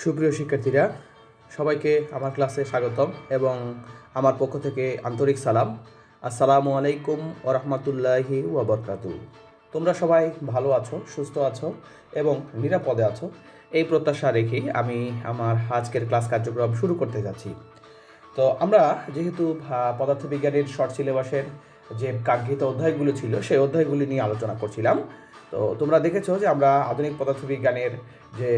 সুপ্রিয় শিক্ষার্থীরা, সবাইকে আমার ক্লাসে স্বাগতম এবং আমার পক্ষ থেকে আন্তরিক সালাম। আসসালামু আলাইকুম ওয়া রাহমাতুল্লাহি ওয়া বারাকাতুহু। তোমরা সবাই ভালো আছো, সুস্থ আছো এবং নিরাপদে আছো, এই প্রত্যাশা রেখে আমি আমার আজকের ক্লাস কার্যক্রম শুরু করতে যাচ্ছি। তো আমরা যেহেতু পদার্থবিজ্ঞানের শর্ট সিলেবাসের যে কাঙ্ক্ষিত অধ্যায়গুলো ছিল সেই অধ্যায়গুলি নিয়ে আলোচনা করছিলাম। তো তোমরা দেখেছো যে আমরা আধুনিক পদার্থবিজ্ঞানের যে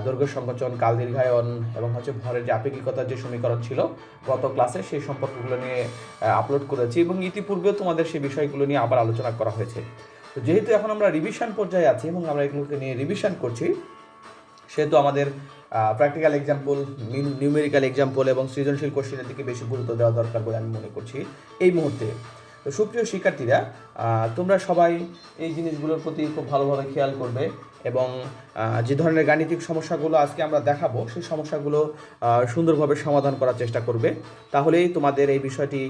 দৈর্ঘ্য সংকোচন, কাল দীর্ঘায়ন এবং ভরের যে আপেক্ষিকতার যে সমীকরণ ছিল গত ক্লাসে সেই সম্পর্কগুলো নিয়ে আপলোড করেছি এবং ইতিপূর্বেও তোমাদের সেই বিষয়গুলো নিয়ে আবার আলোচনা করা হয়েছে। তো যেহেতু এখন আমরা রিভিশন পর্যায়ে আছি এবং আমরা এগুলোকে নিয়ে রিভিশন করছি, সেহেতু আমাদের প্র্যাকটিক্যাল এক্সাম্পল, নিউমেরিক্যাল এক্সাম্পল এবং সৃজনশীল কোশ্চেনের দিকে বেশি গুরুত্ব দেওয়া দরকার বলে আমি মনে করছি এই মুহূর্তে। তো সুপ্রিয় শিক্ষার্থীরা, তোমরা সবাই এই জিনিসগুলোর প্রতি খুব ভালোভাবে খেয়াল করবে এবং যে ধরনের গাণিতিক সমস্যাগুলো আজকে আমরা দেখাবো সেই সমস্যাগুলো সুন্দরভাবে সমাধান করার চেষ্টা করবে। তাহলেই তোমাদের এই বিষয়টি,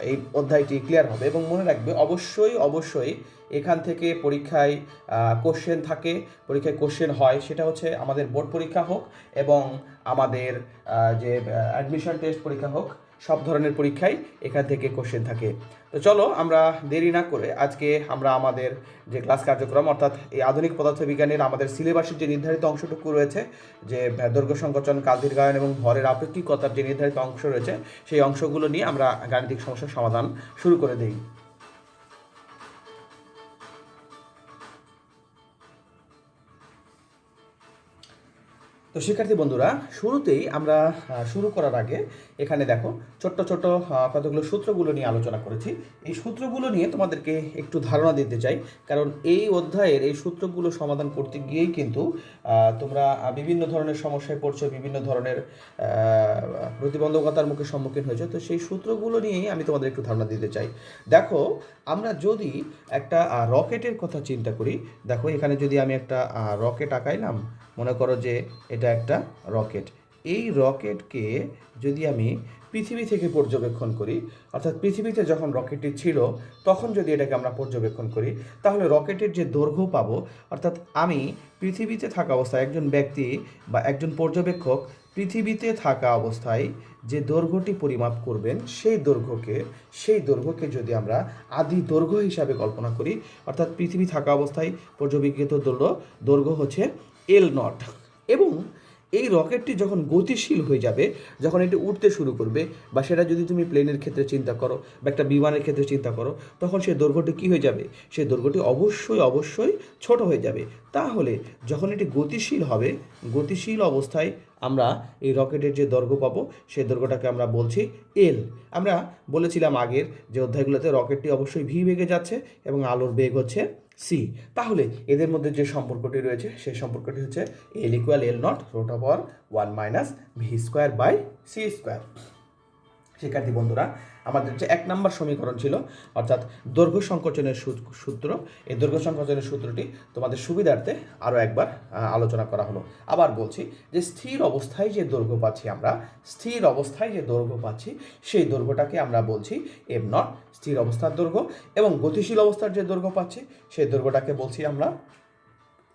এই অধ্যায়টি ক্লিয়ার হবে। এবং মনে রাখবে, অবশ্যই এখান থেকে পরীক্ষায় কোশ্চেন থাকে, পরীক্ষায় কোশ্চেন হয়, সেটা হচ্ছে আমাদের বোর্ড পরীক্ষা হোক এবং আমাদের যে অ্যাডমিশন টেস্ট পরীক্ষা হোক, সব ধরনের পরীক্ষায় এখান থেকে কোশ্চেন থাকে। তো চলো আমরা দেরি না করে আজকে আমরা আমাদের যে ক্লাস কার্যক্রম, অর্থাৎ এই আধুনিক পদার্থবিজ্ঞানের আমাদের সিলেবাসের যে নির্ধারিত অংশটুকু রয়েছে, যে দৈর্ঘ্য সংকোচন, কাল দীর্ঘায়ন এবং ভরের আপেক্ষিকতার যে নির্ধারিত অংশ রয়েছে, সেই অংশগুলো নিয়ে আমরা গাণিতিক সমস্যার সমাধান শুরু করে দিই। তো শিক্ষার্থী বন্ধুরা, শুরুতেই আমরা শুরু করার আগে এখানে দেখো ছোট্ট কতগুলো সূত্রগুলো নিয়ে আলোচনা করেছি। এই সূত্রগুলো নিয়ে তোমাদেরকে একটু ধারণা দিতে চাই, কারণ এই অধ্যায়ের এই সূত্রগুলো সমাধান করতে গিয়েই কিন্তু তোমরা বিভিন্ন ধরনের সমস্যায় পড়ছো, বিভিন্ন ধরনের প্রতিবন্ধকতার মুখে সম্মুখীন হয়েছো। তো সেই সূত্রগুলো নিয়েই আমি তোমাদের একটু ধারণা দিতে চাই। দেখো, আমরা যদি একটা রকেটের কথা চিন্তা করি, দেখো এখানে যদি আমি একটা রকেট আঁকাইলাম, মনে করো যে এটা একটা রকেট। এই রকেটকে যদি আমি পৃথিবী থেকে পর্যবেক্ষণ করি, অর্থাৎ পৃথিবীতে যখন রকেটটি ছিল তখন যদি এটাকে আমরা পর্যবেক্ষণ করি, তাহলে রকেটের যে দৈর্ঘ্য পাবো, অর্থাৎ আমি পৃথিবীতে থাকা অবস্থায় একজন ব্যক্তি বা একজন পর্যবেক্ষক পৃথিবীতে থাকা অবস্থায় যে দৈর্ঘ্যটি পরিমাপ করবেন, সেই দৈর্ঘ্যকে যদি আমরা আদি দৈর্ঘ্য হিসাবে কল্পনা করি, অর্থাৎ পৃথিবী থাকা অবস্থায় পর্যবেক্ষিত দৈর্ঘ্য হচ্ছে L0। এবং এই রকেটটি যখন গতিশীল হয়ে যাবে, যখন এটি উঠতে শুরু করবে, বা সেটা যদি তুমি প্লেনের ক্ষেত্রে চিন্তা করো বা একটা বিমানের ক্ষেত্রে চিন্তা করো, তখন সেই দৈর্ঘ্যটি কী হয়ে যাবে? সেই দৈর্ঘ্যটি অবশ্যই ছোট হয়ে যাবে। তাহলে যখন এটি গতিশীল হবে, গতিশীল অবস্থায় আমরা এই রকেটের যে দৈর্ঘ্য পাবো, সেই দৈর্ঘ্যটাকে আমরা বলছি এল। আমরা বলেছিলাম আগের যে অধ্যায়গুলোতে রকেটটি অবশ্যই ভি বেগে যাচ্ছে এবং আলোর বেগ হচ্ছে সি। তাহলে এদের মধ্যে যে সম্পর্কটি রয়েছে সেই সম্পর্কটি হচ্ছে L=L0/(1-v²/c²). শিক্ষার্থী বন্ধুরা, আমাদের যে 1 নম্বর সমীকরণ ছিল, অর্থাৎ দৈর্ঘ্য সংকোচনের সূত্র, এই দৈর্ঘ্য সংকোচনের সূত্রটি তোমাদের সুবিধার্থে আরও একবার আলোচনা করা হলো। আবার বলছি যে স্থির অবস্থায় যে দৈর্ঘ্য পাচ্ছি, সেই দৈর্ঘ্যটাকে আমরা বলছি m0, স্থির অবস্থার দৈর্ঘ্য, এবং গতিশীল অবস্থার যে দৈর্ঘ্য পাচ্ছি সেই দৈর্ঘ্যটাকে বলছি আমরা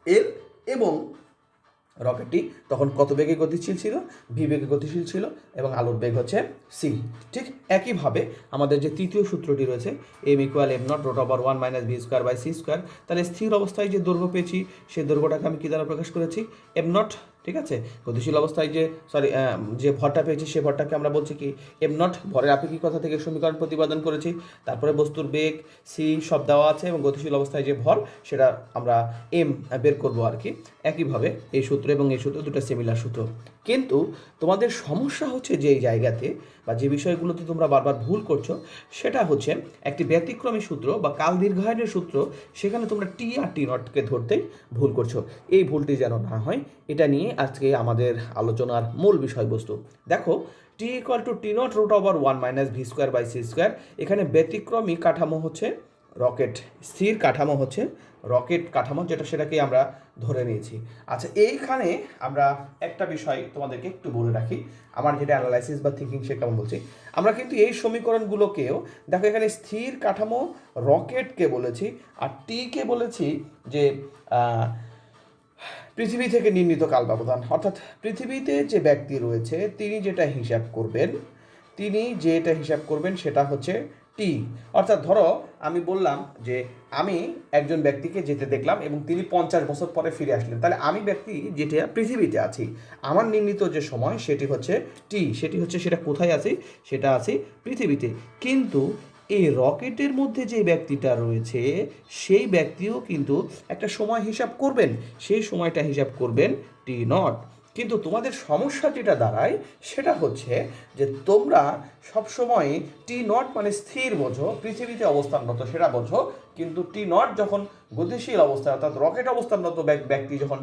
l। এবং রকেটটি তখন কত বেগে গতিশীল ছিল? ভি বেগে গতিশীল ছিল এবং আলোর বেগ হচ্ছে সি। ঠিক একইভাবে আমাদের যে তৃতীয় সূত্রটি রয়েছে, m=m0√1-v²/c², তাহলে স্থির অবস্থায় যে দৈর্ঘ্য পেয়েছি সেই দৈর্ঘ্যটাকে আমি কী দ্বারা প্রকাশ করেছি? m0। ঠিক আছে, গতিশীল অবস্থায় যে ভরটা পেয়েছি সেই ভরটাকে আমরা বলছি কি? m0। ভরের আপেক্ষিকতা থেকে সমীকরণ প্রতিপাদন করেছি, তারপরে বস্তুর বেগ সি সব দেওয়া আছে এবং গতিশীল অবস্থায় যে ভর সেটা আমরা এম বের করবো আর কি। একইভাবে এই সূত্র এবং এই সূত্র দুটো সিমিলার সূত্র। কিন্তু তোমাদের সমস্যা হচ্ছে যে এই জায়গাতে বা যে বিষয়গুলোতে তোমরা বারবার ভুল করছো, সেটা হচ্ছে একটি ব্যতিক্রমী সূত্র বা কাল দীর্ঘায়নের সূত্র, সেখানে তোমরা টি আর টি নটকে ধরতেই ভুল করছো। এই ভুলটি যেন না হয়, এটা নিয়ে আজকে আমাদের আলোচনার মূল বিষয়বস্তু। দেখো, t=T0√1-v²/c²। এখানে ব্যতিক্রমী কাঠামো হচ্ছে রকেট, স্থির কাঠামো হচ্ছে রকেট কাঠামো, সেটাকে আমরা ধরে নিয়েছি। আচ্ছা, এইখানে আমরা একটা বিষয় তোমাদেরকে একটু বলে রাখি, আমার যেটা অ্যানালাইসিস বা থিঙ্কিং সে কেমন বলছি। আমরা কিন্তু এই সমীকরণগুলোকেও দেখো, এখানে স্থির কাঠামো রকেটকে বলেছি আর টিকে বলেছি যে পৃথিবী থেকে নির্ণীত কাল ব্যবধান, অর্থাৎ পৃথিবীতে যে ব্যক্তি রয়েছে তিনি যেটা হিসাব করবেন সেটা হচ্ছে টি। অর্থাৎ ধরো আমি বললাম যে আমি একজন ব্যক্তিকে যেতে দেখলাম এবং তিনি 50 বছর পরে ফিরে আসলেন, তাহলে আমি ব্যক্তি যেটা পৃথিবীতে আছি, আমার নির্ণীত যে সময় সেটি হচ্ছে টি, সেটা কোথায় আছি? সেটা আছি পৃথিবীতে। কিন্তু এই রকেটের মধ্যে যে ব্যক্তিটা রয়েছে সেই ব্যক্তিও কিন্তু একটা সময় হিসাব করবেন, সেই সময়টা হিসাব করবেন টি নট। কিন্তু তোমাদের সমস্যা যেটা দাঁড়ায় সেটা হচ্ছে যে তোমরা সবসময় টি নট মানে স্থির বোঝো, পৃথিবীতে অবস্থানরত সেটা বোঝো, কিন্তু টি নট যখন গতিশীল অবস্থায় অর্থাৎ রকেট অবস্থানরত ব্যক্তি যখন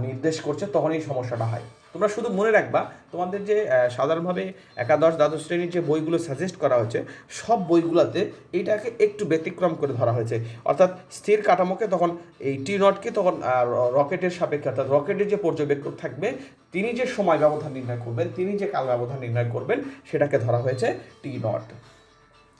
নির্দেশ করছে তখন এই সমস্যাটা হয়। তোমরা শুধু মনে রাখবা তোমাদের যে সাধারণভাবে একাদশ দ্বাদশ শ্রেণীর যে বইগুলো সাজেস্ট করা হয়েছে সব বইগুলোতে এইটাকে একটু ব্যতিক্রম করে ধরা হয়েছে, অর্থাৎ স্থির কাঠামোকে তখন এই টি নটকে তখন রকেটের সাপেক্ষে অর্থাৎ রকেটের যে পর্যবেক্ষক থাকবে তিনি যে সময় ব্যবধান নির্ণয় করবেন, তিনি যে কাল ব্যবধান নির্ণয় করবেন সেটাকে ধরা হয়েছে টি নট।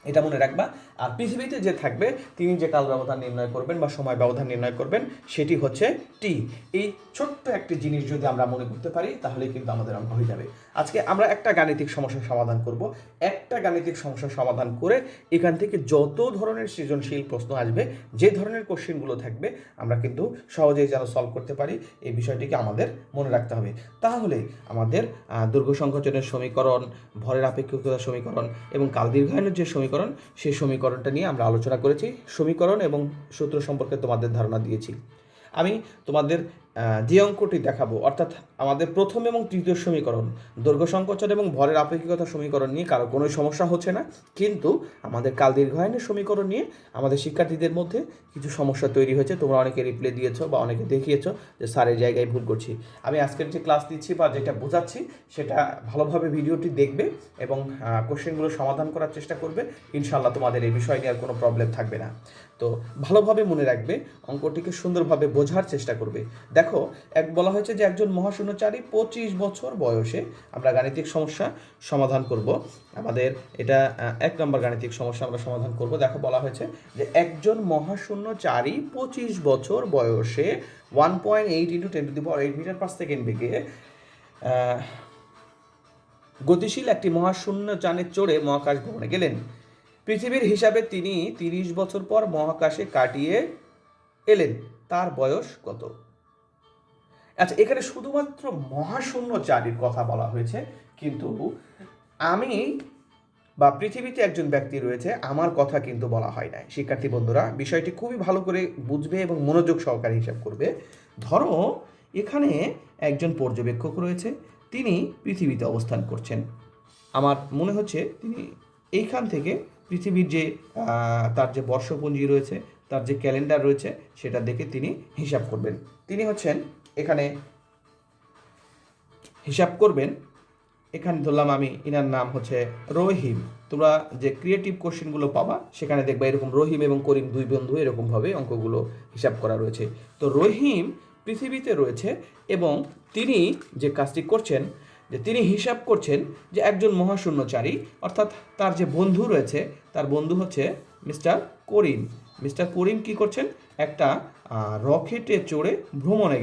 এটা মনে রাখবা। আর পৃথিবীতে যে থাকবে তিনি যে কাল ব্যবধান নির্ণয় করবেন বা সময় ব্যবধান নির্ণয় করবেন সেটি হচ্ছে টি। এই ছোট্ট একটি জিনিস যদি আমরা মনে করতে পারি তাহলে কিন্তু আমাদের অঙ্ক হয়ে যাবে। আজকে আমরা একটা গাণিতিক সমস্যার সমাধান করব। একটা গাণিতিক সমস্যার সমাধান করে এখান থেকে যত ধরনের সৃজনশীল প্রশ্ন আসবে, যে ধরনের কোশ্চেনগুলো থাকবে আমরা কিন্তু সহজেই যেন সলভ করতে পারি এই বিষয়টিকে আমাদের মনে রাখতে হবে। তাহলে আমাদের দৈর্ঘ্য সংকোচনের সমীকরণ, ভরের আপেক্ষিকতার সমীকরণ এবং কাল দীর্ঘায়নের যে সমীকরণ সেই সমীকরণটা নিয়ে আমরা আলোচনা করেছি। সমীকরণ এবং সূত্র সম্পর্কে তোমাদের ধারণা দিয়েছি। আমি তোমাদের যে অঙ্কটি দেখাবো অর্থাৎ আমাদের প্রথম এবং তৃতীয় সমীকরণ দৈর্ঘ্য সংকোচন এবং ভরের আপেক্ষিকতা সমীকরণ নিয়ে কারো কোনো সমস্যা হচ্ছে না, কিন্তু আমাদের কাল দীর্ঘায়নের সমীকরণ নিয়ে আমাদের শিক্ষার্থীদের মধ্যে কিছু সমস্যা তৈরি হয়েছে। তোমরা অনেকে রিপ্লাই দিয়েছো বা অনেকে দেখিয়েছো যে স্যার এই জায়গায় ভুল করছি। আমি আজকের যে ক্লাস দিচ্ছি বা যেটা বোঝাচ্ছি সেটা ভালোভাবে ভিডিওটি দেখবে এবং কোশ্চেনগুলো সমাধান করার চেষ্টা করবে। ইনশাআল্লাহ তোমাদের এই বিষয় নিয়ে আর কোনো প্রবলেম থাকবে না। তো ভালোভাবে মনে রাখবে, অঙ্কটিকে সুন্দরভাবে বোঝার চেষ্টা করবে। দেখো বলা হয়েছে যে একজন মহাশূন্যচারী 25 বছর বয়সে, আমরা গাণিতিক সমস্যা সমাধান করব। আমাদের এটা 1 নম্বর গাণিতিক সমস্যা আমরা সমাধান করব। দেখো বলা হয়েছে যে একজন মহাশূন্যচারী 25 বছর বয়সে 1.8 × 10⁸ মিটার পার সেকেন্ড বেগে গতিশীল একটি মহাশূন্যযানে চড়ে মহাকাশ ভ্রমণে গেলেন। পৃথিবীর হিসাবে তিনি 30 বছর পর মহাকাশে কাটিয়ে এলেন, তার বয়স কত? আচ্ছা, এখানে শুধুমাত্র মহাশূন্যচারীর কথা বলা হয়েছে, কিন্তু আমি বা পৃথিবীতে একজন ব্যক্তি রয়েছে আমার কথা কিন্তু বলা হয় নাই। শিক্ষার্থী বন্ধুরা বিষয়টি খুবই ভালো করে বুঝবে এবং মনোযোগ সহকারে হিসাব করবে। ধরো এখানে একজন পর্যবেক্ষক রয়েছে, তিনি পৃথিবীতে অবস্থান করছেন। আমার মনে হচ্ছে তিনি এইখান থেকে পৃথিবীর যে তার যে বর্ষপঞ্জি রয়েছে, তার যে ক্যালেন্ডার রয়েছে সেটা দেখে তিনি হিসাব করবেন। তিনি হচ্ছেন এখানে হিসাব করবেন। এখানে ধরলাম আমি, ইনার নাম হচ্ছে রহিম। তোমরা যে ক্রিয়েটিভ কোশ্চেনগুলো পাবা সেখানে দেখবা এরকম রহিম এবং করিম দুই বন্ধু এরকমভাবে অঙ্কগুলো হিসাব করা রয়েছে। তো রহিম পৃথিবীতে রয়েছে এবং তিনি যে কাজটি করছেন যে তিনি হিসাব করছেন যে একজন মহাশূন্যচারী অর্থাৎ তার যে বন্ধু রয়েছে, তার বন্ধু হচ্ছে মিস্টার করিম। মিস্টার করিম কী করছেন? একটা রকেটে চড়ে ভ্রমণে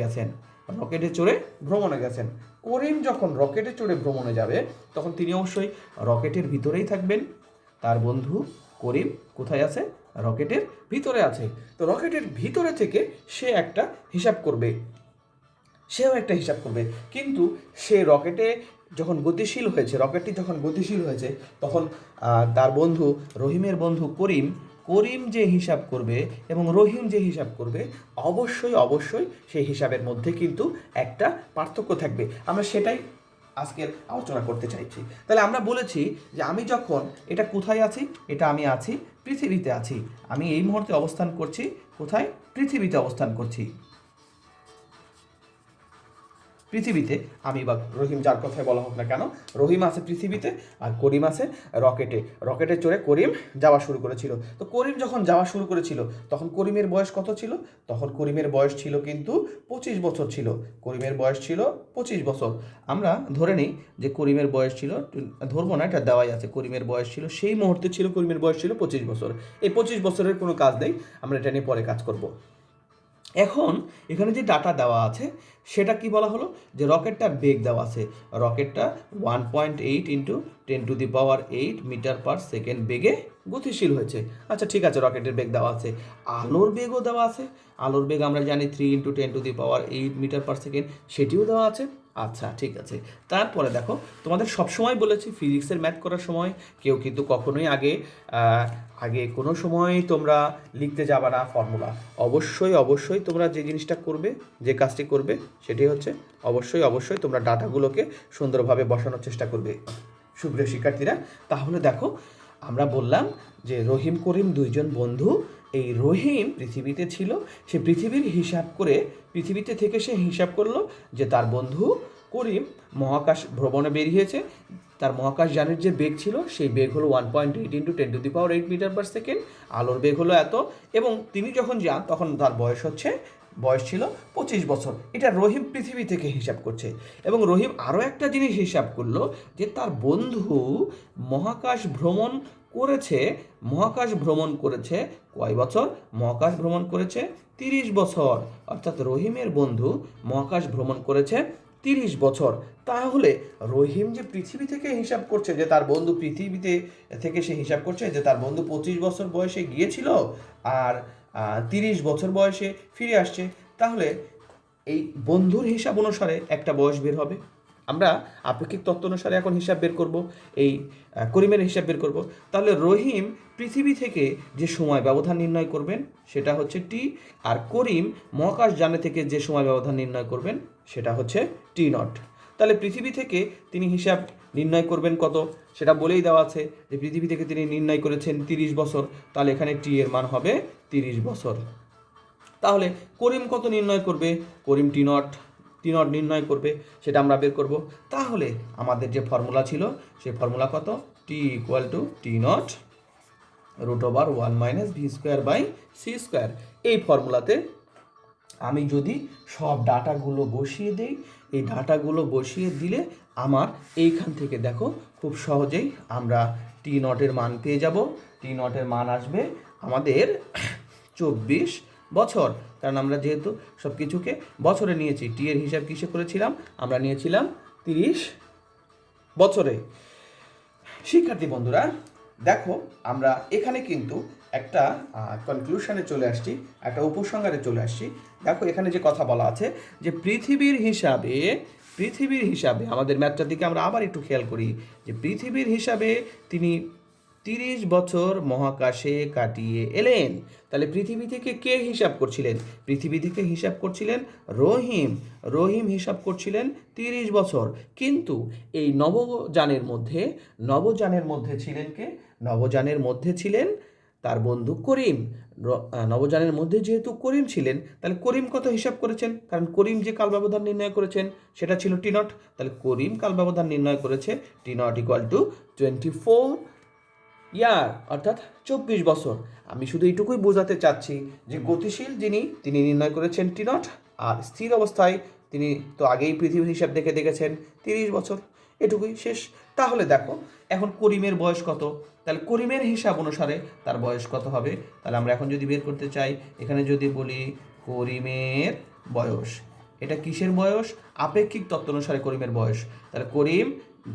গেছেন। করিম যখন রকেটে চড়ে ভ্রমণে যাবে তখন তিনি অবশ্যই রকেটের ভিতরেই থাকবেন। তার বন্ধু করিম কোথায় আছে? রকেটের ভিতরে আছে। তো রকেটের ভিতরে থেকে সেও একটা হিসাব করবে, কিন্তু সে রকেটটি যখন গতিশীল হয়েছে তখন তার বন্ধু রহিমের বন্ধু করিম যে হিসাব করবে এবং রহিম যে হিসাব করবে অবশ্যই সেই হিসাবের মধ্যে কিন্তু একটা পার্থক্য থাকবে। আমরা সেটাই আজকের আলোচনা করতে চাইছি। তাহলে আমরা বলেছি যে আমি যখন এটা কোথায় আছি, এটা আমি আছি পৃথিবীতে আছি। আমি এই মুহূর্তে অবস্থান করছি কোথায়? পৃথিবীতে অবস্থান করছি। পৃথিবীতে আমি বা রহিম যার কথায় বলা হোক না কেন, রহিম আছে পৃথিবীতে আর করিম আছে রকেটে চড়ে করিম যাওয়া শুরু করেছিল। তো করিম যখন যাওয়া শুরু করেছিল তখন করিমের বয়স কত ছিল? তখন করিমের বয়স ছিল কিন্তু 25 বছর ছিল। করিমের বয়স ছিল 25 বছর। আমরা ধরে নিই যে করিমের বয়স ছিল, ধরবো না, এটা দেওয়াই আছে, করিমের বয়স ছিল সেই মুহূর্তে করিমের বয়স ছিল 25 বছর। এই 25 বছরের কোনো কাজ নেই, আমরা এটা নিয়ে পরে কাজ করব। এখন এখানে যে ডাটা দেওয়া আছে সেটা কি বলা হলো, যে রকেটটার বেগ দেওয়া আছে, রকেটটা 1.8 ইন্টু 10⁸ মিটার পার সেকেন্ড বেগে গতিশীল হয়েছে। আচ্ছা ঠিক আছে, রকেটের বেগ দেওয়া আছে, আলোর বেগও দেওয়া আছে, আলোর বেগ আমরা জানি 3 ইন্টু 10⁸ মিটার পার সেকেন্ড, সেটিও দেওয়া আছে। আচ্ছা ঠিক আছে, তারপরে দেখো, তোমাদের সবসময় বলেছি ফিজিক্সের ম্যাথ করার সময় কেউ কিন্তু কখনোই আগে কোনো সময় তোমরা লিখতে যাবে না ফর্মুলা। অবশ্যই তোমরা যে জিনিসটা করবে, যে কাজটি করবে, সেটি হচ্ছে অবশ্যই তোমরা ডাটাগুলোকে সুন্দরভাবে বসানোর চেষ্টা করবে সুপ্রিয় শিক্ষার্থীরা। তাহলে দেখো, আমরা বললাম যে রহিম করিম দুইজন বন্ধু। এই রহিম পৃথিবীতে ছিল, সে পৃথিবীর হিসাব করে পৃথিবীতে থেকে সে হিসাব করলো যে তার বন্ধু করিম মহাকাশ ভ্রমণে বেরিয়েছে। তার মহাকাশযানের যে বেগ ছিল সেই বেগ হলো 1.8 ইন্টু 10⁸ মিটার পার সেকেন্ড, আলোর বেগ হলো এত, এবং তিনি যখন যান তখন তার বয়স ছিল 25 বছর। এটা রহিম পৃথিবী থেকে হিসাব করছে। এবং রহিম আরও একটা জিনিস হিসাব করলো, যে তার বন্ধু মহাকাশ ভ্রমণ করেছে কয় বছর? মহাকাশ ভ্রমণ করেছে 30 বছর। অর্থাৎ রহিমের বন্ধু মহাকাশ ভ্রমণ করেছে 30 বছর। তাহলে রহিম যে পৃথিবী থেকে হিসাব করছে যে তার বন্ধু পৃথিবীতে থেকে সে হিসাব করছে যে তার বন্ধু 25 বছর বয়সে গিয়েছিল আর 30 বছর বয়সে ফিরে আসছে, তাহলে এই বন্ধুর হিসাব অনুসারে একটা বয়স বের হবে। আমরা আপেক্ষিক তত্ত্ব অনুসারে এখন হিসাব বের করব, এই করিমের হিসাব বের করব। তাহলে রহিম পৃথিবী থেকে যে সময় ব্যবধান নির্ণয় করবেন সেটা হচ্ছে টি, আর করিম মহাকাশযানে থেকে যে সময় ব্যবধান নির্ণয় করবেন সেটা হচ্ছে টি নট। তাহলে পৃথিবী থেকে তিনি হিসাব নির্ণয় করবেন কত, সেটা বলেই দেওয়া আছে যে পৃথিবী থেকে তিনি নির্ণয় করেছেন 30 বছর, তাহলে এখানে টি এর মান হবে 30 বছর। তাহলে করিম কত নির্ণয় করবে? করিম টি নট নির্ণয় করবে, সেটা আমরা বের করব। তাহলে আমাদের যে ফর্মুলা ছিল সেই ফর্মুলা কত? T equal to T naught √1 - v²/c²। এই ফর্মুলাতে আমি যদি সব ডাটাগুলো বসিয়ে দিই, এই ডাটাগুলো বসিয়ে দিলে আমার এইখান থেকে দেখো খুব সহজেই আমরা টি নটের মান পেয়ে যাব। টি নটের মান আসবে আমাদের 24 বছর, কারণ আমরা যেহেতু সব কিছুকে বছরে নিয়েছি। টি এর হিসাব কিসে করেছিলাম? আমরা নিয়েছিলাম 30 বছরে। শিক্ষার্থী বন্ধুরা দেখো, আমরা এখানে কিন্তু একটা কনক্লুশনে চলে আসছি, একটা উপসংহারে চলে আসছি। দেখো এখানে যে কথা বলা আছে যে পৃথিবীর হিসাবে আমাদের ম্যাথটার দিকে আমরা আবার একটু খেয়াল করি, যে পৃথিবীর হিসাবে তিনি 30 বছর মহাকাশে কাটিয়ে এলেন। তাহলে পৃথিবী থেকে কে হিসাব করছিলেন? পৃথিবী থেকে হিসাব করছিলেন রহিম হিসাব করছিলেন 30 বছর। কিন্তু এই নবযানের মধ্যে ছিলেন কে? নবযানের মধ্যে ছিলেন তার বন্ধু করিম। নবযানের মধ্যে যেহেতু করিম ছিলেন, তাহলে করিম কত হিসাব করেছেন? কারণ করিম যে কাল ব্যবধান নির্ণয় করেছেন সেটা ছিল টি নট। তাহলে করিম কাল ব্যবধান নির্ণয় করেছে টি নট ইকুয়াল টু 24 ইয়ার, অর্থাৎ 24 বছর। আমি শুধু এইটুকুই বোঝাতে চাচ্ছি যে গতিশীল তিনি নির্ণয় করেছেন টি নট, আর স্থির অবস্থায় তিনি তো আগেই পৃথিবীর হিসাব দেখেছেন 30 বছর। এটুকুই শেষ। তাহলে দেখো এখন করিমের বয়স কত? তাহলে করিমের হিসাব অনুসারে তার বয়স কত হবে? তাহলে আমরা এখন যদি বের করতে চাই, এখানে যদি বলি করিমের বয়স, এটা কিসের বয়স? আপেক্ষিক তত্ত্ব অনুসারে করিমের বয়স। তাহলে করিম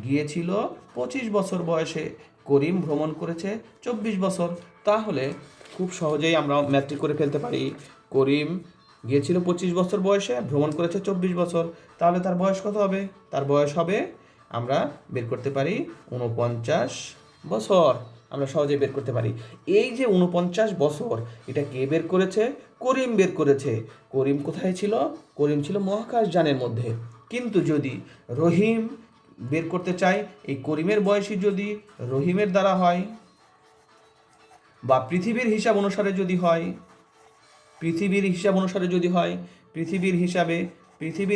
গিয়েছিল 25 বছর বয়সে, করিম ভ্রমণ করেছে 24 বছর। তাহলে খুব সহজেই আমরা ম্যাথটি করে ফেলতে পারি। করিম গিয়েছিল 25 বছর বয়সে, ভ্রমণ করেছে 24 বছর। তাহলে তার বয়স কত হবে? তার বয়স হবে, আমরা বের করতে পারি 49 বছর। আমরা সহজেই বের করতে পারি। এই যে 49 বছর, এটা কে বের করেছে? করিম বের করেছে। করিম কোথায় ছিল? করিম ছিল মহাকাশযানের মধ্যে। কিন্তু যদি রহিম বের করতে চাই, এই করিমের বয়সী যদি রহিমের দ্বারা হয়, বা পৃথিবীর হিসাব অনুসারে যদি হয়, পৃথিবীর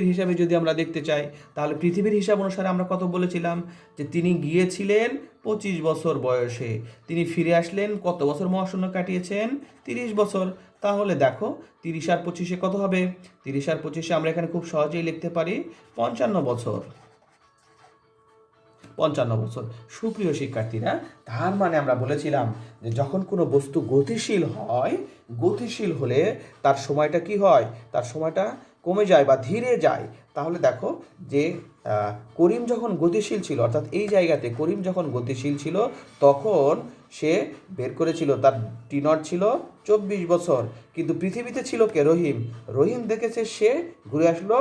হিসাবে যদি আমরা দেখতে চাই, তাহলে পৃথিবীর হিসাব অনুসারে আমরা কত বলেছিলাম? যে তিনি গিয়েছিলেন 25 বছর বয়সে, তিনি ফিরে আসলেন কত বছর মহাশূন্য কাটিয়েছেন? 30 বছর। তাহলে দেখো 30 আর 25-এ কত হবে? 30 আর 25-এ আমরা এখানে খুব সহজেই লিখতে পারি 55 বছর। 55 বছর। সুপ্রিয় শিক্ষার্থীরা, তার মানে আমরা বলেছিলাম যে যখন কোনো বস্তু গতিশীল হয়, গতিশীল হলে তার সময়টা কি হয়, তার সময়টা কমে যায় বা ধীরে যায়। তাহলে দেখো যে করিম যখন গতিশীল ছিল, অর্থাৎ এই জায়গাতে করিম যখন গতিশীল ছিল তখন সে বের করেছিল তার টি0 ছিল 24 বছর, কিন্তু পৃথিবীতে ছিল কে, রহিম। রহিম দেখেছে সে ঘুরে আসলো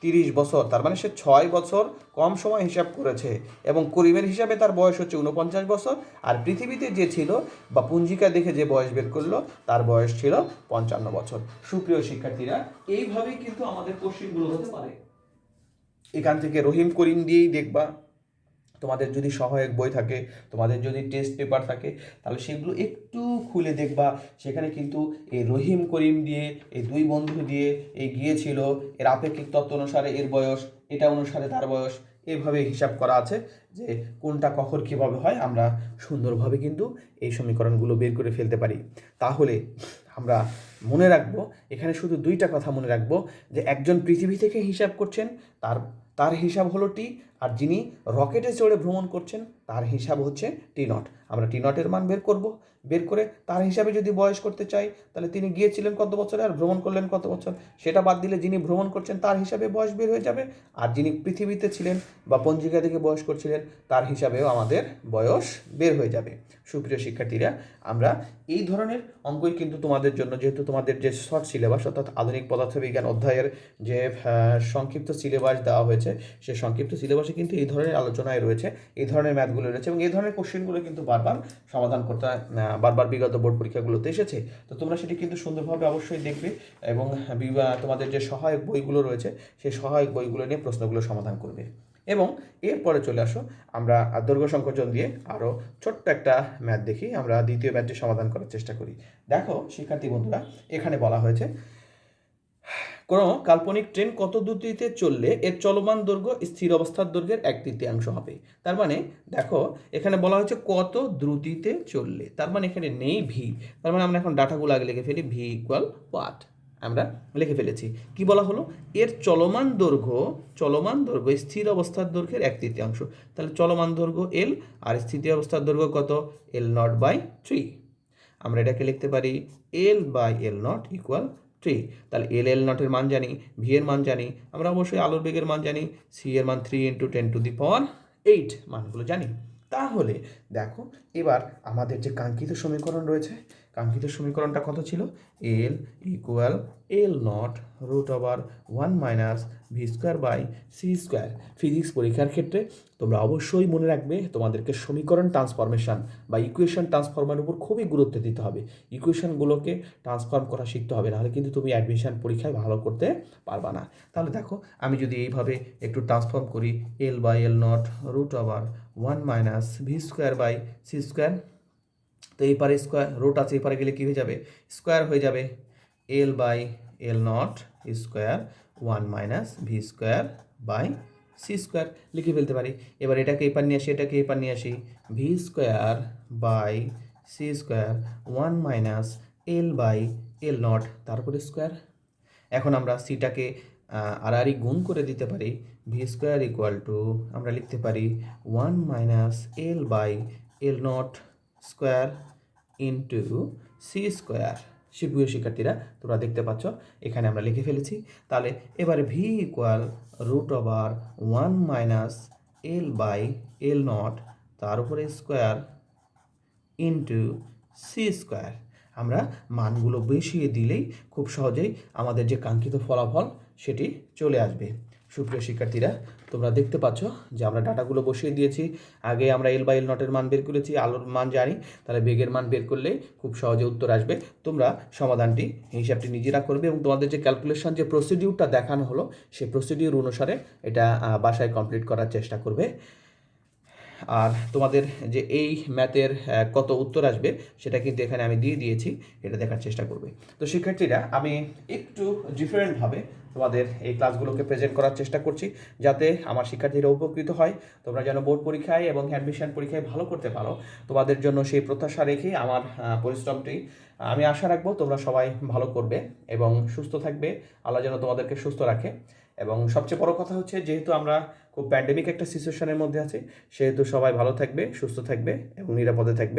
30 বছর, তার মানে সে 6 বছর কম সময় হিসাব করেছে, এবং করিমের হিসাবে তার বয়স হচ্ছে 49 বছর, আর পৃথিবীতে যে ছিল বা পুঞ্জিকা দেখে যে বয়স বের করলো তার বয়স ছিল 55 বছর। সুপ্রিয় শিক্ষার্থীরা, এইভাবেই কিন্তু আমাদের কোশ্চেনগুলো হতে পারে। এখান থেকে রহিম করিম দিয়েই দেখবা, তোমাদের যদি সহায়ক বই থাকে, তোমাদের যদি টেস্ট পেপার থাকে, তাহলে সেগুলো একটু খুলে দেখবা। সেখানে কিন্তু এই রহিম করিম দিয়ে, এই দুই বন্ধু দিয়ে, এই গিয়েছিল, এর আপেক্ষিক তত্ত্ব অনুসারে এর বয়স, এটা অনুসারে তার বয়স, এভাবে হিসাব করা আছে যে কোনটা কখন কীভাবে হয় আমরা সুন্দরভাবে কিন্তু এই সমীকরণগুলো বের করে ফেলতে পারি। তাহলে আমরা মনে রাখবো, এখানে শুধু দুইটা কথা মনে রাখবো, যে একজন পৃথিবী থেকে হিসাব করছেন, তার তার হিসাব হলো টি, আর যিনি রকেটে চড়ে ভ্রমণ করছেন তার হিসাব হচ্ছে টি0। আমরা টি0-এর মান বের করব, বের করে তার হিসাবে যদি বয়স করতে চাই, তাহলে তিনি গিয়েছিলেন কত বছরে আর ভ্রমণ করলেন কত বছর, সেটা বাদ দিলে যিনি ভ্রমণ করছেন তার হিসাবে বয়স বের হয়ে যাবে, আর যিনি পৃথিবীতে ছিলেন বা পঞ্জিকা থেকে বয়স করছিলেন তার হিসাবেও আমাদের বয়স বের হয়ে যাবে। সুপ্রিয় শিক্ষার্থীরা, আমরা এই ধরনের অঙ্কই কিন্তু তোমাদের জন্য, যেহেতু তোমাদের যে শর্ট সিলেবাস অর্থাৎ আধুনিক পদার্থবিজ্ঞান অধ্যায়ের যে সংক্ষিপ্ত সিলেবাস দেওয়া হয়েছে, সেই সংক্ষিপ্ত সিলেবাসে কিন্তু এই ধরনের আলোচনায় রয়েছে, এই ধরনের ম্যাথগুলো রয়েছে, এবং এই ধরনের কোশ্চেনগুলো কিন্তু বারবার সমাধান করতে বারবার বিগত বোর্ড পরীক্ষাগুলোতে এসেছে। তো তোমরা সেটি কিন্তু সুন্দরভাবে অবশ্যই দেখবে, এবং তোমাদের যে সহায়ক বইগুলো রয়েছে সেই সহায়ক বইগুলো নিয়ে প্রশ্নগুলো সমাধান করবে। এবং এরপরে চলে আসো, আমরা দৈর্ঘ্য সংকোচন দিয়ে আরও ছোট্ট একটা ম্যাথ দেখি, আমরা দ্বিতীয় ম্যাথটি সমাধান করার চেষ্টা করি। দেখো শিক্ষার্থী বন্ধুরা, এখানে বলা হয়েছে কোনো কাল্পনিক ট্রেন কত দ্রুতিতে চললে এর চলমান দৈর্ঘ্য স্থির অবস্থার দৈর্ঘ্যের 1/3 হবে। তার মানে দেখো এখানে বলা হয়েছে কত দ্রুতিতে চললে, তার মানে এখানে নেই ভি, তার মানে আমরা এখন ডাটাগুলো আগে লিখে ফেলি। ভি ইকুয়াল হোয়াট, আমরা লিখে ফেলেছি। কি বলা হলো, এর চলমান দৈর্ঘ্য স্থির অবস্থার দৈর্ঘ্যের 1/3, তাহলে চলমান দৈর্ঘ্য এল আর স্থিতি অবস্থার দৈর্ঘ্য কত, L0/3। আমরা এটাকে লিখতে পারি L/L0 ইকুয়াল 3। তাহলে L0-এর মান জানি, ভি এর মান জানি, আমরা অবশ্যই আলোর বেগের মান জানি, সি এর মান 3 × 10⁸ মানগুলো জানি। তাহলে দেখো এবার আমাদের যে কাঙ্ক্ষিত সমীকরণ রয়েছে, কাঙ্ক্ষিত সমীকরণটা কত ছিল, L equal L0√1 - v²/c²। Physics পরীক্ষার ক্ষেত্রে তোমরা অবশ্যই মনে রাখবে, তোমাদেরকে সমীকরণ ট্রান্সফরমেশন বা ইকুয়েশন ট্রান্সফর্মের উপর খুবই গুরুত্ব দিতে হবে। ইকুয়েশনগুলোকে ট্রান্সফর্ম করা শিখতে হবে, নাহলে কিন্তু তুমি অ্যাডমিশন পরীক্ষায় ভালো করতে পারবা না। তাহলে দেখো আমি যদি এইভাবে একটু ট্রান্সফর্ম করি, L/L0√1 - v²/c², তো এই পারে স্কোয়ার রুট আছে, এই পারে গেলে কী হয়ে যাবে, স্কোয়ার হয়ে যাবে। L/L0² 1 - v²/c² লিখে ফেলতে পারি। এবার এটাকে এই পার নিয়ে আসি, এটাকে এই পার নিয়ে আসি, v²/c² 1 - L/L0 তারপরে স্কোয়ার। এখন আমরা সিটাকে আড়াআড়ি গুণ করে দিতে পারি, v² ইকুয়াল টু আমরা লিখতে পারি 1 - L/L0² ইন্টু c²। সুপ্রিয় শিক্ষার্থীরা, তোমরা দেখতে পাচ্ছ এখানে আমরা লিখে ফেলেছি। তাহলে এবারে ভি ইকুয়াল √1 - L/L0 তার উপরে স্কোয়ার ইন্টু c²। আমরা মানগুলো বসিয়ে দিলেই খুব সহজেই আমাদের যে কাঙ্ক্ষিত ফলাফল সেটি চলে আসবে। সুপ্রিয় শিক্ষার্থীরা, তোমরা দেখতে পাচ্ছ যে আমরা ডাটাগুলো বসিয়ে দিয়েছি। আগে আমরা L/L0-এর মান বের করেছি, আলোর মান জানি, তাহলে বেগের মান বের করলে খুব সহজে উত্তর আসবে। তোমরা সমাধানটি, হিসাবটি নিজেরা করবে, এবং তোমাদের যে ক্যালকুলেশন যে প্রসিডিউরটা দেখানো হলো সেই প্রসিডিউর অনুসারে এটা বাসায় কমপ্লিট করার চেষ্টা করবে। আর তোমাদের যে এই ম্যাথের কত উত্তর আসবে সেটা কিন্তু এখানে আমি দিয়ে দিয়েছি, এটা দেখার চেষ্টা করবে। তো শিক্ষার্থীরা, আমি একটু ডিফারেন্টভাবে তোমাদের এই ক্লাসগুলোকে প্রেজেন্ট করার চেষ্টা করছি, যাতে আমার শিক্ষার্থীরা উপকৃত হয়, তোমরা যেন বোর্ড পরীক্ষায় এবং অ্যাডমিশন পরীক্ষায় ভালো করতে পারো। তোমাদের জন্য সেই প্রত্যাশা রেখেই আমার পরিশ্রমটি। আমি আশা রাখবো তোমরা সবাই ভালো করবে এবং সুস্থ থাকবে, আল্লাহ যেন তোমাদেরকে সুস্থ রাখে। এবং সবচেয়ে বড় কথা হচ্ছে যেহেতু আমরা খুব প্যান্ডেমিক একটা সিচুয়েশনের মধ্যে আছি, সেহেতু সবাই ভালো থাকবে, সুস্থ থাকবে এবং নিরাপদে থাকবে।